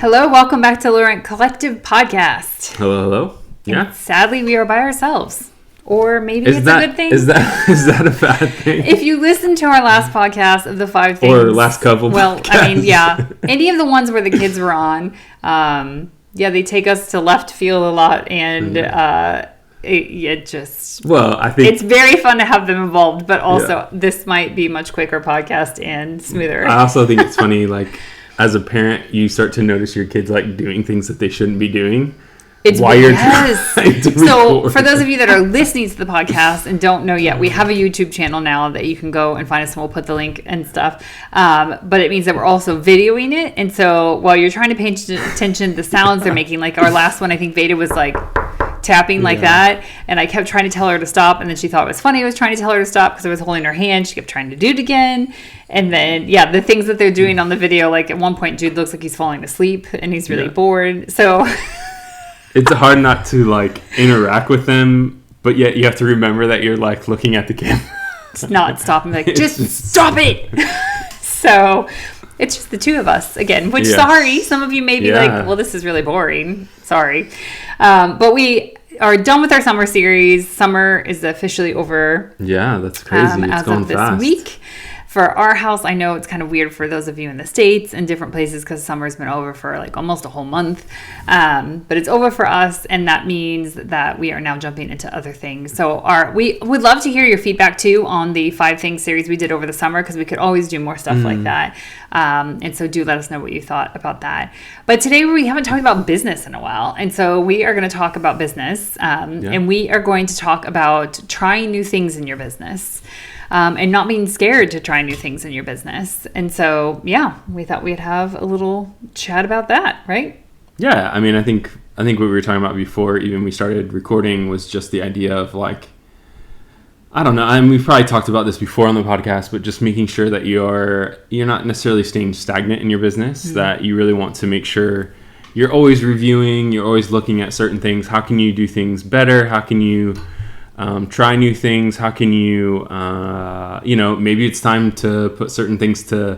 Hello, welcome back to Laurent Collective Podcast. Hello. Yeah. And sadly, we are by ourselves. Or maybe it's a good thing. Is that a bad thing? If you listen to our last podcast of the 5 things. Or last couple podcasts. I mean, yeah. Any of the ones where the kids were on, they take us to left field a lot. And it just... Well, I think... It's very fun to have them involved, but also this might be a much quicker podcast and smoother. I also think it's funny, like, as a parent, you start to notice your kids, like, doing things that they shouldn't be doing. So for those of you that are listening to the podcast and don't know yet, we have a YouTube channel now that you can go and find us, and we'll put the link and stuff. But it means that we're also videoing it. And so while you're trying to pay attention to the sounds they're making, like our last one, I think Veda was like tapping like that. And I kept trying to tell her to stop. And then she thought it was funny. I was trying to tell her to stop because I was holding her hand. She kept trying to do it again. And then, the things that they're doing on the video, like at one point, Jude looks like he's falling asleep and he's really bored. So... It's hard not to, like, interact with them, but yet you have to remember that you're, like, looking at the camera. It's not stopping. Like, just stop it! So, it's just the two of us, again. Which, sorry, some of you may be like, well, this is really boring. Sorry. But we are done with our summer series. Summer is officially over. Yeah, that's crazy. It's going of this fast. Week. For our house, I know it's kind of weird for those of you in the States and different places because summer's been over for like almost a whole month. But it's over for us, and that means that we are now jumping into other things. So we would love to hear your feedback too on the 5 things series we did over the summer, because we could always do more stuff like that. And so do let us know what you thought about that. But today we haven't talked about business in a while. And so we are going to talk about business. And we are going to talk about trying new things in your business. And not being scared to try new things in your business. And so, we thought we'd have a little chat about that, right? Yeah, I mean, I think what we were talking about before even we started recording was just the idea of, like, I don't know, and we've probably talked about this before on the podcast, but just making sure that you're not necessarily staying stagnant in your business, that you really want to make sure you're always reviewing, you're always looking at certain things. How can you do things better? How can you... try new things? How can you, maybe it's time to put certain things to,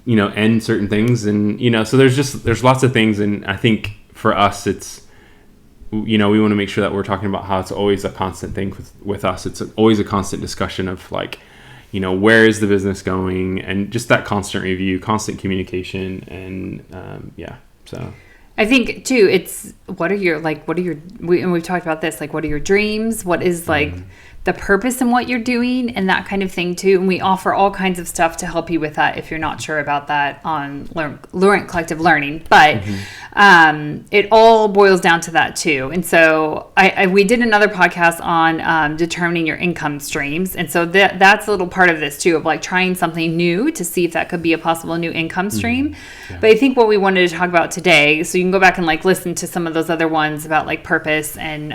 end certain things. And, so there's lots of things. And I think for us, it's, we want to make sure that we're talking about how it's always a constant thing with us. It's always a constant discussion of, like, where is the business going, and just that constant review, constant communication. And, so. I think too, it's what are your, and we've talked about this, like, what are your dreams? What is like the purpose in what you're doing, and that kind of thing too. And we offer all kinds of stuff to help you with that if you're not sure about that on Laurent Collective Learning. But it all boils down to that too. And so we did another podcast on determining your income streams. And so that's a little part of this too, of like trying something new to see if that could be a possible new income stream. Yeah. But I think what we wanted to talk about today, so you can go back and like listen to some of those other ones about like purpose and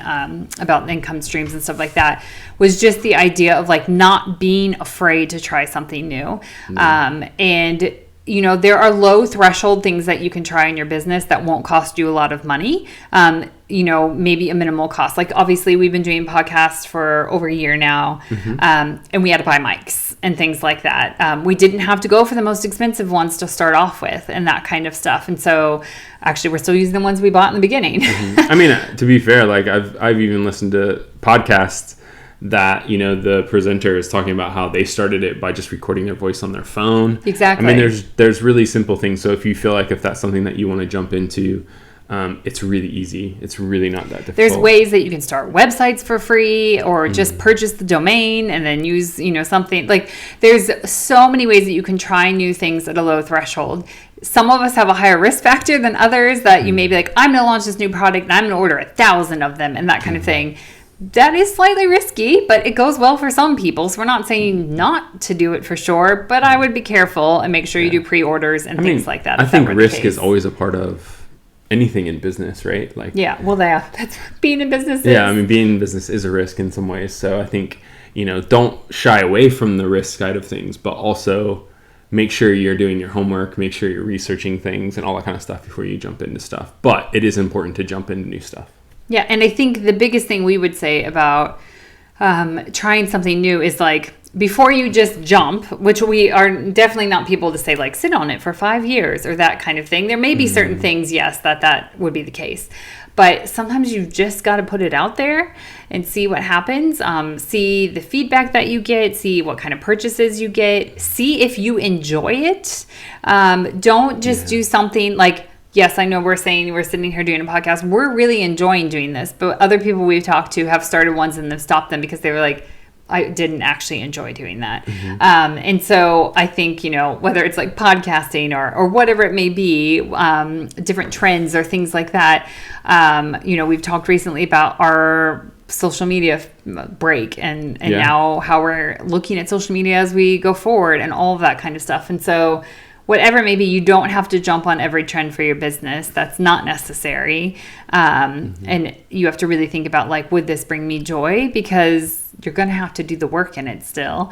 about income streams and stuff like that, was just the idea of like not being afraid to try something new. And there are low threshold things that you can try in your business that won't cost you a lot of money. Maybe a minimal cost. Like, obviously we've been doing podcasts for over a year now. And we had to buy mics and things like that. We didn't have to go for the most expensive ones to start off with and that kind of stuff. And so actually we're still using the ones we bought in the beginning. I mean, to be fair, like I've even listened to podcasts that, the presenter is talking about how they started it by just recording their voice on their phone. Exactly. I mean, there's really simple things. So if you feel like if that's something that you want to jump into, it's really easy. It's really not that difficult. There's ways that you can start websites for free, or just purchase the domain and then use, something. Like, there's so many ways that you can try new things at a low threshold. Some of us have a higher risk factor than others, that you may be like, I'm going to launch this new product and I'm going to order 1,000 of them and that kind of thing. That is slightly risky, but it goes well for some people. So we're not saying not to do it for sure, but I would be careful and make sure you do pre-orders and things like that. I think risk is always a part of anything in business, right? Like, that's being in business. Yeah, I mean, being in business is a risk in some ways. So I think, don't shy away from the risk side of things, but also make sure you're doing your homework, make sure you're researching things and all that kind of stuff before you jump into stuff. But it is important to jump into new stuff. Yeah, and I think the biggest thing we would say about trying something new is like, before you just jump, which we are definitely not people to say like sit on it for 5 years or that kind of thing. There may be certain things, yes, that would be the case. But sometimes you've just got to put it out there and see what happens. See the feedback that you get, see what kind of purchases you get, see if you enjoy it. Don't just do something like, yes, I know we're saying we're sitting here doing a podcast. We're really enjoying doing this, but other people we've talked to have started ones and they've stopped them because they were like, I didn't actually enjoy doing that. And so I think, whether it's like podcasting or whatever it may be, different trends or things like that. We've talked recently about our social media break and now how we're looking at social media as we go forward and all of that kind of stuff. And so whatever it may be, you don't have to jump on every trend for your business. That's not necessary. And you have to really think about like, would this bring me joy? Because you're going to have to do the work in it still,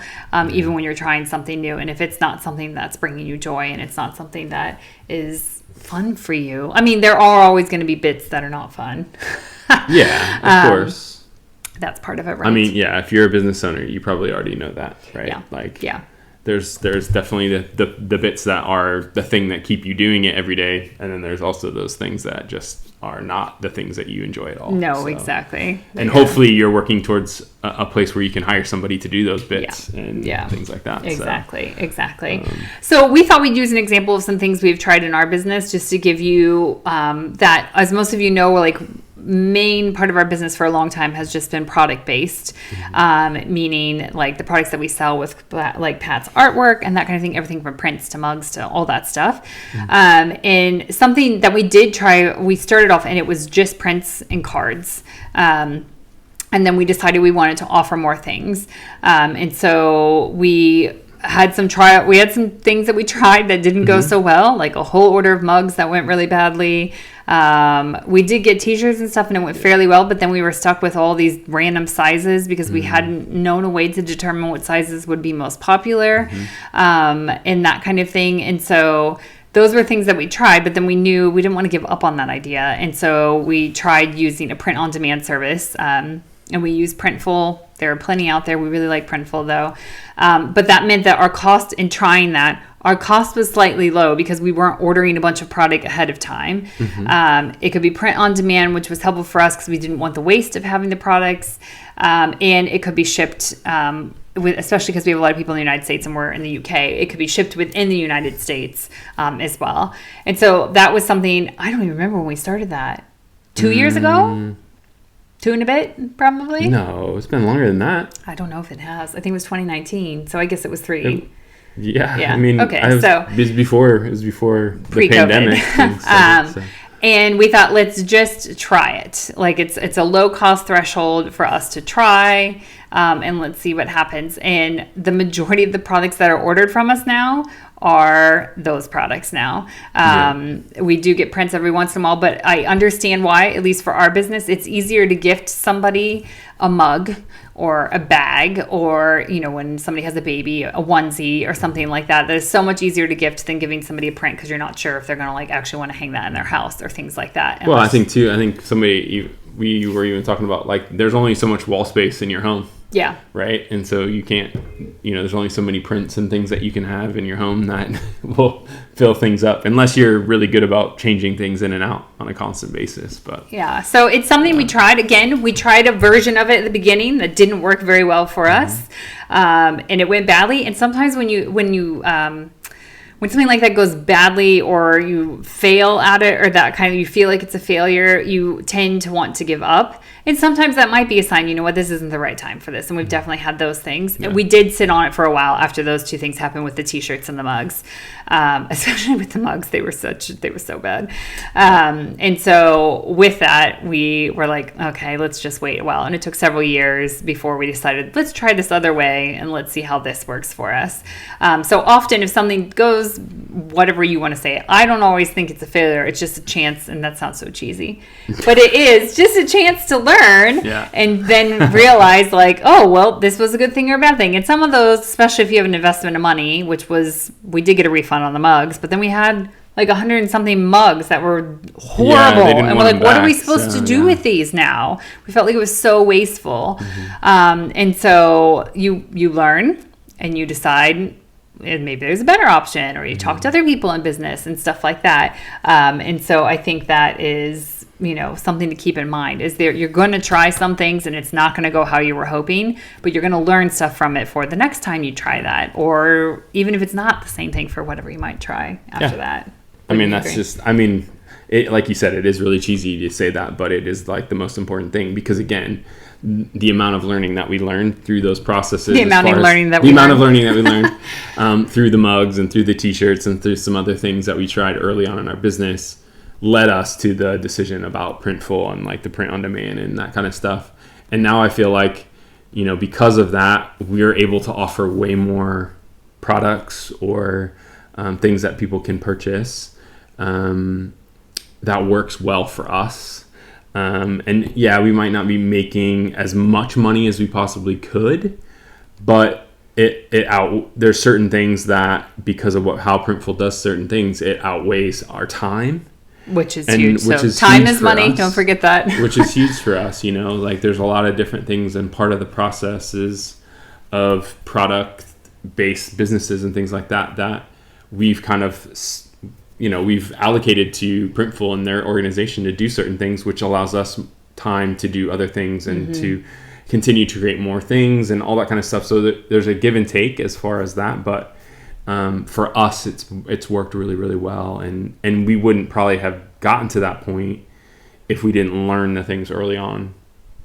even when you're trying something new. And if it's not something that's bringing you joy and it's not something that is fun for you, I mean, there are always going to be bits that are not fun. Yeah, of course. That's part of it, right? I mean, yeah, if you're a business owner, you probably already know that, right? Yeah. Like, yeah. There's definitely the bits that are the thing that keep you doing it every day, and then there's also those things that just are not the things that you enjoy at all. No, exactly. And hopefully you're working towards a place where you can hire somebody to do those bits and things like that. Exactly. So we thought we'd use an example of some things we've tried in our business just to give you that, as most of you know, we're like main part of our business for a long time has just been product based, meaning like the products that we sell with like Pat's artwork and that kind of thing, everything from prints to mugs to all that stuff. And something that we did try, we started off and it was just prints and cards. And then we decided we wanted to offer more things. And so we had some things that we tried that didn't go so well, like a whole order of mugs that went really badly. We did get t-shirts and stuff and it went fairly well, but then we were stuck with all these random sizes because we hadn't known a way to determine what sizes would be most popular, and that kind of thing. And so those were things that we tried, but then we knew we didn't want to give up on that idea. And so we tried using a print on demand service, and we use Printful. There are plenty out there. We really like Printful though. But that meant that our cost in trying that, our cost was slightly low because we weren't ordering a bunch of product ahead of time. It could be print on demand, which was helpful for us because we didn't want the waste of having the products. And it could be shipped, especially because we have a lot of people in the United States and we're in the UK. It could be shipped within the United States as well. And so that was something, I don't even remember when we started that. 2 years ago? 2 and a bit, probably? No, it's been longer than that. I don't know if it has. I think it was 2019, so I guess it was 3. Yeah. I mean, okay, it was before the pandemic. And we thought, let's just try it. Like it's a low cost threshold for us to try, and let's see what happens. And the majority of the products that are ordered from us now are those products now. We do get prints every once in a while, but I understand why, at least for our business, it's easier to gift somebody a mug or a bag, or when somebody has a baby, a onesie or something like that. That is so much easier to gift than giving somebody a print because you're not sure if they're going to like actually want to hang that in their house or things like that. Well, I think we were even talking about like there's only so much wall space in your home. Yeah. Right. And so you can't, there's only so many prints and things that you can have in your home that will fill things up unless you're really good about changing things in and out on a constant basis. But yeah, so it's something we tried. Again, we tried a version of it at the beginning that didn't work very well for us. And it went badly. And sometimes when something like that goes badly or you fail at it or that kind of, you feel like it's a failure, you tend to want to give up. And sometimes that might be a sign, this isn't the right time for this. And we've definitely had those things. Yeah. And we did sit on it for a while after those two things happened with the t-shirts and the mugs, especially with the mugs. They were so bad. And so with that, we were like, okay, let's just wait a while. And it took several years before we decided, let's try this other way and let's see how this works for us. So often if something goes, whatever you want to say, I don't always think it's a failure. It's just a chance. And that sounds so cheesy, but it is just a chance to learn. And then realize like, oh, well, this was a good thing or a bad thing. And some of those, especially if you have an investment of money, we did get a refund on the mugs, but then we had like 100 and something mugs that were horrible. Yeah, they didn't and want we're them like, what are we back, supposed so, to do yeah. with these now? We felt like it was so wasteful. And so you learn and you decide, and maybe there's a better option, or you talk to other people in business and stuff like that. And so I think that is, something to keep in mind is you're going to try some things and it's not going to go how you were hoping, but you're going to learn stuff from it for the next time you try that, or even if it's not the same thing, for whatever you might try after that. I mean, it, like you said, it is really cheesy to say that, but it is like the most important thing, because again, the amount of learning that we learned through those processes, The amount of learning that we learned through the mugs and through the t-shirts and through some other things that we tried early on in our business led us to the decision about Printful and like the print on demand and that kind of stuff. And now I feel like, because of that, we're able to offer way more products or things that people can purchase that works well for us. And yeah, we might not be making as much money as we possibly could, but there's certain things that, because of how Printful does certain things, it outweighs our time. Which is huge. So time is money. Don't forget that. Which is huge for us. Like there's a lot of different things, and part of the process is of product-based businesses and things like that we've kind of, we've allocated to Printful and their organization to do certain things, which allows us time to do other things and to continue to create more things and all that kind of stuff. So there's a give and take as far as that, but for us, it's worked really, really well, and we wouldn't probably have gotten to that point if we didn't learn the things early on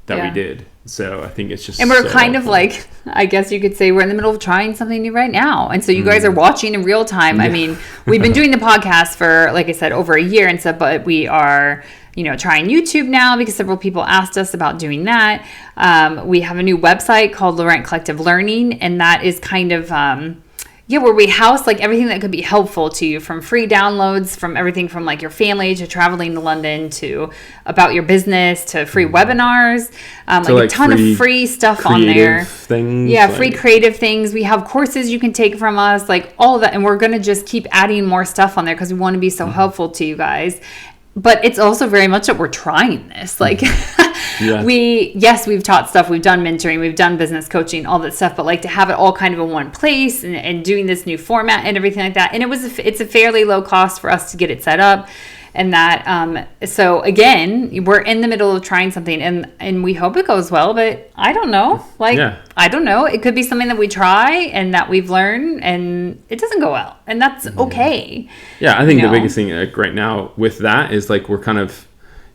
that we did. So I think it's just, and we're kind of like, I guess you could say we're in the middle of trying something new right now, and so you guys are watching in real time. Yeah. I mean, we've been doing the podcast for, like I said, over a year and stuff, but we are trying YouTube now because several people asked us about doing that. We have a new website called Laurent Collective Learning, and that is kind of where we house like everything that could be helpful to you, from free downloads, from everything from like your family to traveling to London to about your business to free webinars, like a ton of free stuff on there. Things, free creative things. We have courses you can take from us, like all of that, and we're going to just keep adding more stuff on there because we want to be so helpful to you guys. But it's also very much that we're trying this. Like, we've taught stuff, we've done mentoring, we've done business coaching, all that stuff, but like to have it all kind of in one place and doing this new format and everything like that. And it's a fairly low cost for us to get it set up. And that, so again, we're in the middle of trying something and we hope it goes well, but I don't know. I don't know. It could be something that we try and that we've learned and it doesn't go well. And that's okay. Yeah, I think the biggest thing like right now with that is like we're kind of,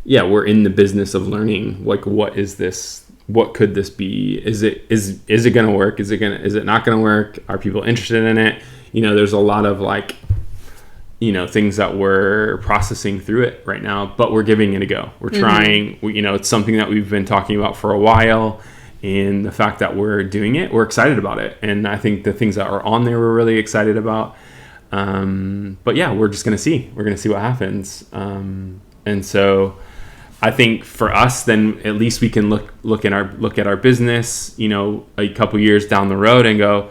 we're in the business of learning. Like, what is this? What could this be? Is it going to work? Is it not going to work? Are people interested in it? There's a lot of like, things that we're processing through it right now, but we're giving it a go. We're trying, it's something that we've been talking about for a while, and the fact that we're doing it, we're excited about it. And I think the things that are on there, we're really excited about. But yeah, we're just going to see, we're going to see what happens. And so I think for us, then at least we can look at our business, a couple years down the road and go,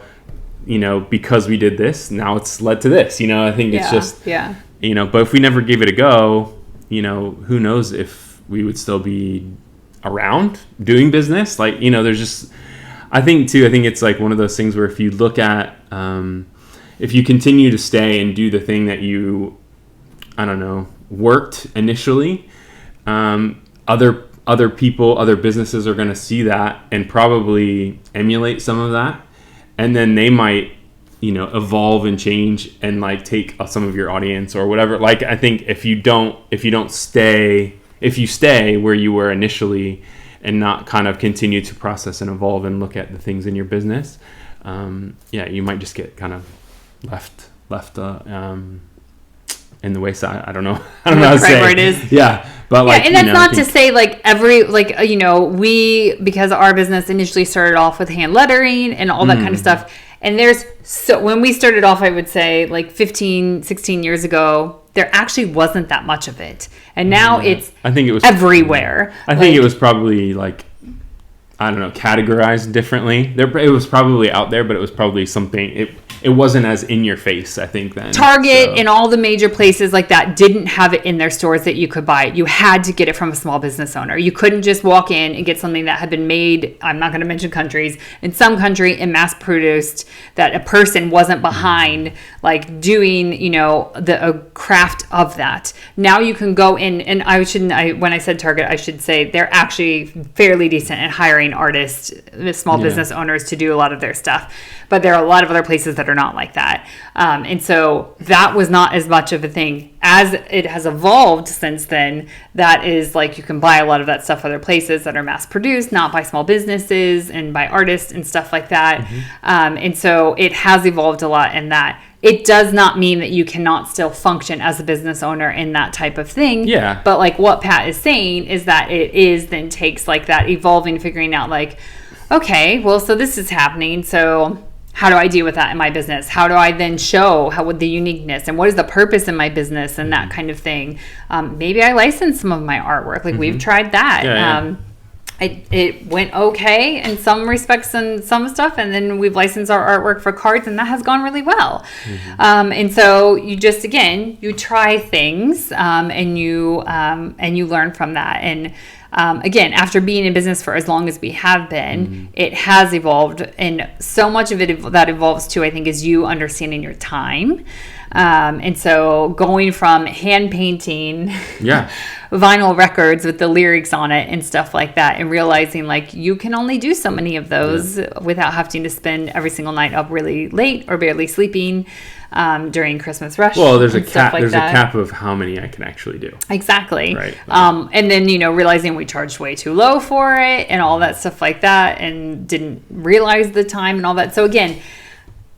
because we did this, now it's led to this. I think it's just, but if we never gave it a go, who knows if we would still be around doing business. Like, there's just, I think it's like one of those things where if you look at, if you continue to stay and do the thing that you, worked initially, other people, other businesses are going to see that and probably emulate some of that. And then they might, evolve and change and like take some of your audience or whatever. Like, I think if you stay where you were initially and not kind of continue to process and evolve and look at the things in your business, you might just get kind of left in the wayside. I don't know how to say where it is. Yeah. But like, and that's not to say like we, because our business initially started off with hand lettering and all that kind of stuff. And when we started off, I would say like 15, 16 years ago, there actually wasn't that much of it. And now I think it was everywhere. I think it was probably like, I don't know, categorized differently. It was probably out there, but it was probably something, it it wasn't as in your face, I think, then. Target and all the major places like that didn't have it in their stores that you could buy it. You had to get it from a small business owner. You couldn't just walk in and get something that had been made, I'm not going to mention countries, in some country and mass produced, that a person wasn't behind like doing, you know, a craft of that. Now you can go in, and when I said Target, I should say they're actually fairly decent at hiring artists, small business owners, to do a lot of their stuff. But there are a lot of other places that are not like that. And so that was not as much of a thing. As it has evolved since then, that is like you can buy a lot of that stuff other places that are mass produced, not by small businesses and by artists and stuff like that. And so it has evolved a lot in that. It does not mean that you cannot still function as a business owner in that type of thing. Yeah. But like what Pat is saying is that it is then takes like that evolving, figuring out like, okay, well, so this is happening. So how do I deal with that in my business? How do I then show what the uniqueness and what is the purpose in my business and that kind of thing? Maybe I license some of my artwork. Like we've tried that. Yeah. It went okay in some respects and some stuff, and then we've licensed our artwork for cards, and that has gone really well. And so you just, again, you try things, and you learn from that. And again, after being in business for as long as we have been, it has evolved, and so much of it that evolves too, I think, is you understanding your time. And so going from hand painting vinyl records with the lyrics on it and stuff like that, and realizing like you can only do so many of those without having to spend every single night up really late or barely sleeping during Christmas rush. Well, there's a cap. There's a cap of how many I can actually do. Exactly. Right. And then, you know, realizing we charged way too low for it and all that stuff like that, and didn't realize the time and all that. So again,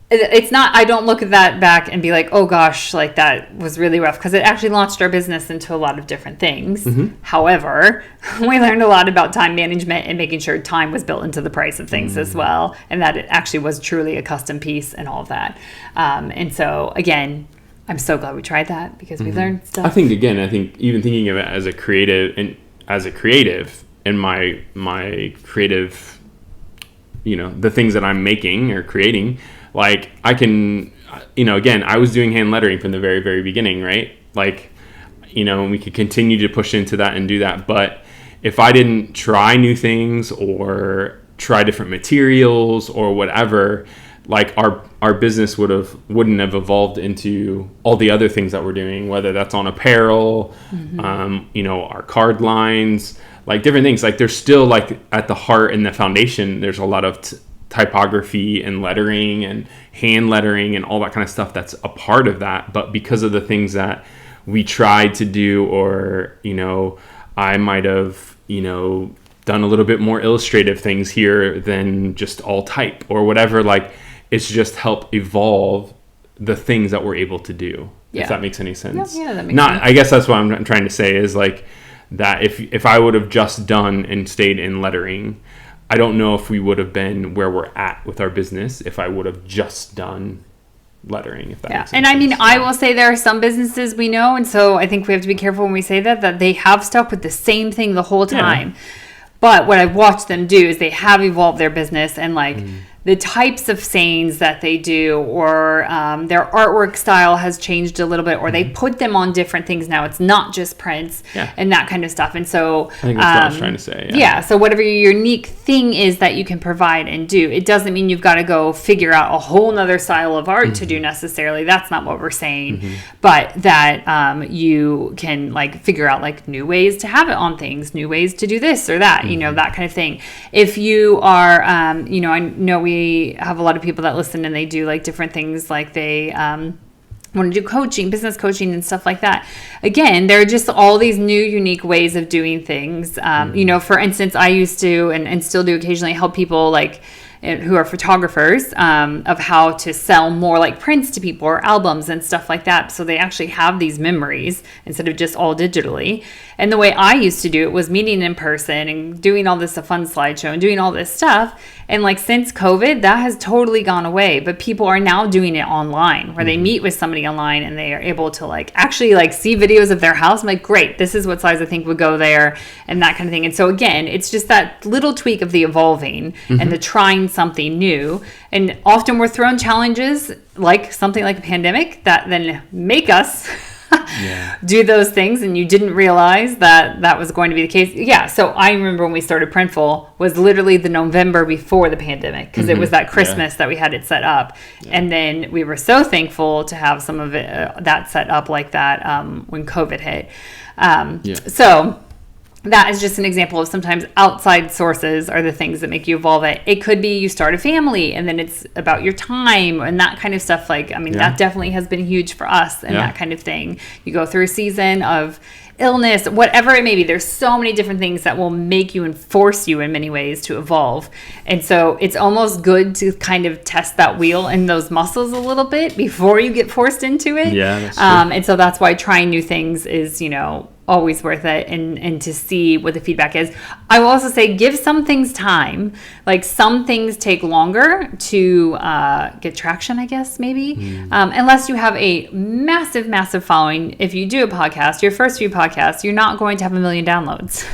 it's not, I don't look at that back and be like, oh gosh, like that was really rough, because it actually launched our business into a lot of different things. However, we learned a lot about time management and making sure time was built into the price of things as well, and that it actually was truly a custom piece and all of that. And so again, I'm so glad we tried that, because we learned stuff. I think even thinking of it as a creative and my creative, you know, the things that I'm making or creating, like I can, you know, again, I was doing hand lettering from the very, very beginning, right? Like, you know, and we could continue to push into that and do that. But if I didn't try new things or try different materials or whatever, like our business wouldn't have evolved into all the other things that we're doing, whether that's on apparel, you know, our card lines, like different things. Like there's still, like at the heart and the foundation, there's a lot of typography and lettering and hand lettering and all that kind of stuff that's a part of that. But because of the things that we tried to do, or, you know, I might have, you know, done a little bit more illustrative things here than just all type or whatever, like it's just helped evolve the things that we're able to do. If that makes any sense. Yeah, that makes sense. I guess that's what I'm trying to say is like that if I would have just done and stayed in lettering, I don't know if we would have been where we're at with our business if I would have just done lettering, if that makes sense. And I mean, I will say there are some businesses we know, and so I think we have to be careful when we say that they have stuck with the same thing the whole time. But what I've watched them do is they have evolved their business, and like the types of sayings that they do, or their artwork style has changed a little bit, or they put them on different things now. It's not just prints and that kind of stuff. And so I think that's what I was trying to say. So whatever your unique thing is that you can provide and do, it doesn't mean you've got to go figure out a whole nother style of art to do necessarily. That's not what we're saying. But that you can like figure out like new ways to have it on things, new ways to do this or that, you know, that kind of thing. If you are, you know, I know we have a lot of people that listen and they do like different things, like they want to do coaching, business coaching and stuff like that. Again, there are just all these new unique ways of doing things. You know, for instance, I used to and still do occasionally help people like who are photographers of how to sell more like prints to people or albums and stuff like that, so they actually have these memories instead of just all digitally. And the way I used to do it was meeting in person and doing all this a fun slideshow and doing all this stuff. And like since COVID, that has totally gone away. But people are now doing it online, where they meet with somebody online and they are able to like actually like see videos of their house. I'm like, great, this is what size I think would go there and that kind of thing. And so again, it's just that little tweak of the evolving and the trying something new. And often we're thrown challenges like something like a pandemic that then make us do those things, and you didn't realize that that was going to be the case. Yeah, so I remember when we started Printful was literally the November before the pandemic, because it was that Christmas that we had it set up. And then we were so thankful to have some of it that set up like that when COVID hit. So that is just an example of sometimes outside sources are the things that make you evolve it. It could be you start a family and then it's about your time and that kind of stuff. Like, I mean, that definitely has been huge for us and that kind of thing. You go through a season of illness, whatever it may be. There's so many different things that will make you and force you in many ways to evolve. And so it's almost good to kind of test that wheel and those muscles a little bit before you get forced into it. Yeah, that's true. And so that's why trying new things is, you know, always worth it, and to see what the feedback is. I will also say give some things time. Like some things take longer to get traction, I guess, maybe. Unless you have a massive following. If you do a podcast, your first few podcasts, you're not going to have 1 million downloads.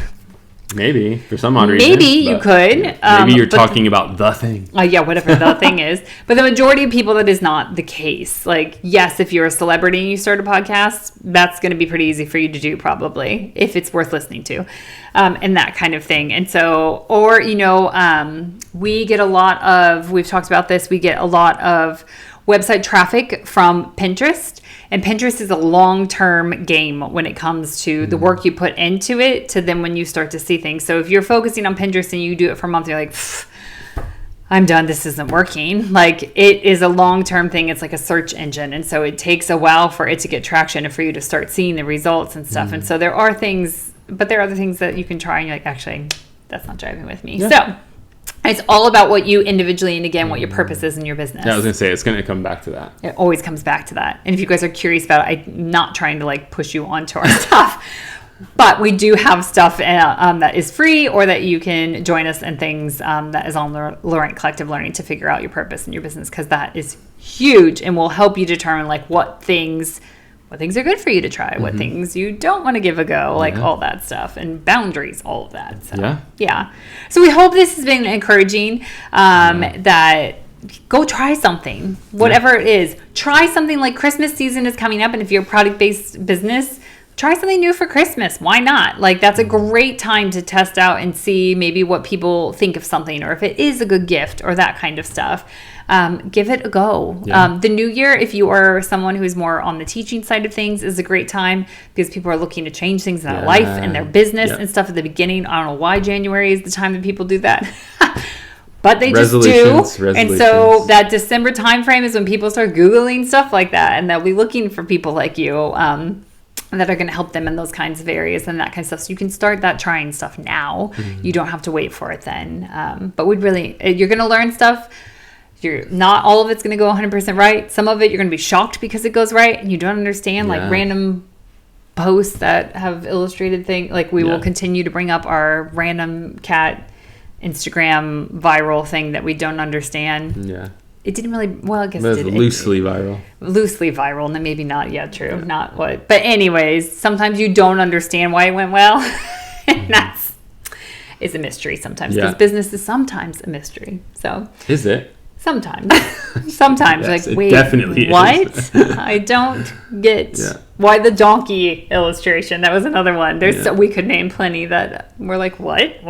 Maybe for some odd reason. Maybe you could. Maybe you're talking about the thing. Yeah, whatever the thing is. But the majority of people, that is not the case. Like, yes, if you're a celebrity and you start a podcast, that's going to be pretty easy for you to do, probably, if it's worth listening to, and that kind of thing. And so, or, you know, we get a lot of, we've talked about this, we get a lot of website traffic from Pinterest. And Pinterest is a long-term game when it comes to the work you put into it to then when you start to see things. So if you're focusing on Pinterest and you do it for a month, you're like, I'm done. This isn't working. Like, it is a long-term thing. It's like a search engine. And so it takes a while for it to get traction and for you to start seeing the results and stuff. And so there are things, but there are other things that you can try and you're like, actually, that's not driving with me. Yeah. So it's all about what you individually, and again, what your purpose is in your business. Yeah, I was going to say, it's going to come back to that. It always comes back to that. And if you guys are curious about it, I'm not trying to like push you onto our stuff, but we do have stuff that is free, or that you can join us and things that is on Laurent Collective Learning to figure out your purpose in your business, because that is huge and will help you determine like what things are good for you to try, what things you don't want to give a go, like all that stuff, and boundaries, all of that. So, yeah. So we hope this has been encouraging, that go try something, whatever it is. Try something. Like Christmas season is coming up, and if you're a product-based business, try something new for Christmas. Why not? Like, that's a great time to test out and see maybe what people think of something, or if it is a good gift, or that kind of stuff. Give it a go. The new year, if you are someone who's more on the teaching side of things, is a great time, because people are looking to change things in their life and their business and stuff at the beginning. I don't know why January is the time that people do that. But they just do. And so that December time frame is when people start Googling stuff like that, and they'll be looking for people like you that are going to help them in those kinds of areas and that kind of stuff. So you can start that trying stuff now. You don't have to wait for it then. But you're going to learn stuff. You're not all of it's going to go 100% right. Some of it you're going to be shocked because it goes right and you don't understand, like random posts that have illustrated things. Like we will continue to bring up our random cat Instagram viral thing that we don't understand. Yeah. It didn't really, well, I guess it did. Loosely viral. Loosely viral, and then maybe not, true. Yeah. Not what. But anyways, sometimes you don't understand why it went well. And it's a mystery sometimes. Because business is sometimes a mystery. So. Is it? Sometimes. Sometimes. Yes, like, wait, definitely what? I don't get why the donkey illustration. That was another one. We could name plenty that we're like, what?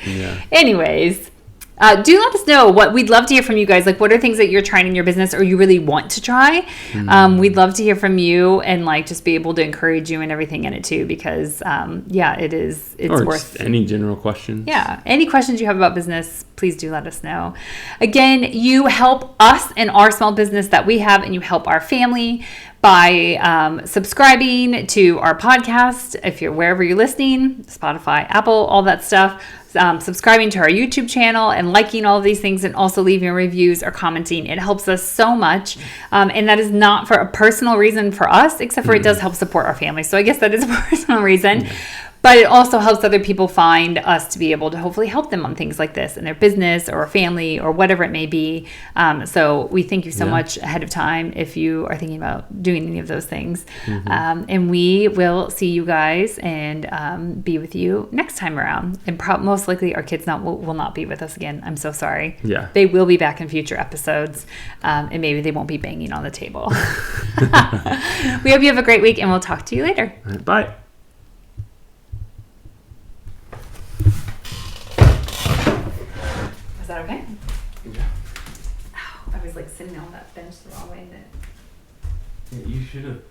Yeah. Anyways, do let us know what we'd love to hear from you guys. Like, what are things that you're trying in your business or you really want to try? We'd love to hear from you and like just be able to encourage you and everything in it too, because it's worth any general questions. Yeah. Any questions you have about business, please do let us know. Again, you help us and our small business that we have, and you help our family by subscribing to our podcast. If you're wherever you're listening, Spotify, Apple, all that stuff. Subscribing to our YouTube channel and liking all of these things, and also leaving reviews or commenting. It helps us so much. And that is not for a personal reason for us, except for it does help support our family. So I guess that is a personal reason. But it also helps other people find us to be able to hopefully help them on things like this in their business or a family or whatever it may be. So we thank you so much ahead of time if you are thinking about doing any of those things. And we will see you guys and be with you next time around. And most likely our kids will not be with us again. I'm so sorry. Yeah. They will be back in future episodes. And maybe they won't be banging on the table. We hope you have a great week and we'll talk to you later. All right, bye. Is that okay? Yeah. Ow, I was like sitting on that bench the wrong way. You should have